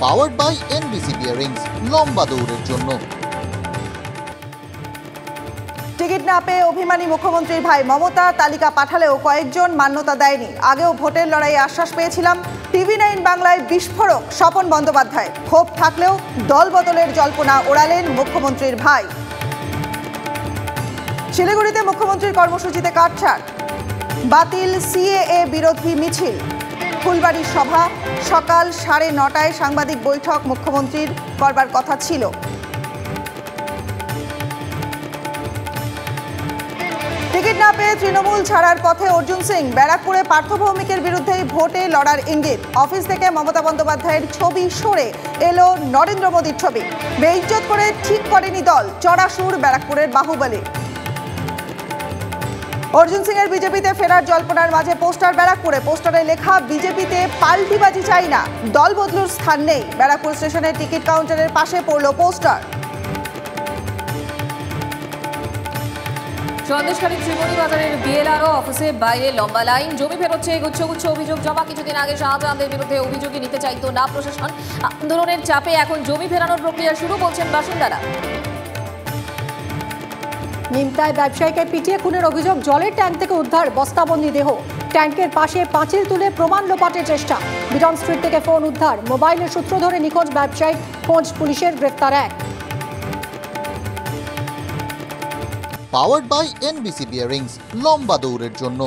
Powered by NBC bearings, লম্বা দৌড়ের জন্য। টিকিট না পেয়ে অভিমানী মুখ্যমন্ত্রীর ভাই মমতা তালিকা পাঠালেও কয়েকজন মান্যতা দেয়নি। আগেও ভোটের লড়াইয়ে আশ্বাস পেয়েছিলাম। TV9 বাংলায় বিস্ফোরক স্বপন বন্দ্যোপাধ্যায়। ক্ষোভ থাকলেও দল বদলের জল্পনা ওড়ালেন মুখ্যমন্ত্রীর ভাই। শিলিগুড়িতে মুখ্যমন্ত্রীর কর্মসূচিতে কাটছাড়, বাতিল CAA বিরোধী মিছিল। ফুলবাড়ির সভা, সকাল 9:30টায় সাংবাদিক বৈঠক মুখ্যমন্ত্রীর করবার কথা ছিল। টিকিট না পেয়ে তৃণমূল ছাড়ার পথে অর্জুন সিং। ব্যারাকপুরে পার্থ ভৌমিকের বিরুদ্ধেই ভোটে লড়ার ইঙ্গিত। অফিস থেকে মমতা বন্দ্যোপাধ্যায়ের ছবি সরে এলো নরেন্দ্র মোদীর ছবি। বেইজ্জত করে ঠিক করেনি দল, চড়া সুর ব্যারাকপুরের বাহুবলী। অর্জুন সিং এর বিজেপিতে ফেরার জল্পনার মাঝে পোস্টার ব্যারাকপুরে। পোস্টারে লেখা, বিজেপিতে পাল্টিবাজি চাই না, দল বদলুর স্থান নেই। ব্যারাকপুর স্টেশনের টিকিট কাউন্টারের পাশে পড়ল পোস্টার। সন্দেশখালী ত্রিমণি বাজারের BLRO অফিসে বাইরে লম্বা লাইন। জমি ফেরোচ্ছে গুচ্ছ গুচ্ছ অভিযোগ জমা। কিছুদিন আগে শাহজাহানদের বিরুদ্ধে অভিযোগই নিতে চাইতো না প্রশাসন। আন্দোলনের চাপে এখন জমি ফেরানোর প্রক্রিয়া শুরু, বলছেন বাসিন্দারা। নিমতায় ব্যবসায়ীকে পিটিয়ে খুনের অভিযোগ। জলের ট্যাঙ্ক থেকে উদ্ধার বস্তাবন্দি দেহ। ট্যাঙ্কের পাশে পাঁচিল তুলে প্রমাণ লোপাটের চেষ্টা। বিটন স্ট্রিট থেকে ফোন উদ্ধার। মোবাইলের সূত্র ধরে নিখোঁজ ব্যবসায়ী, খোঁজ পুলিশের, গ্রেফতার এক। পাওয়ার্ড বাই এনবিসি বিয়ারিংস, লম্বা দৌড়ের জন্য।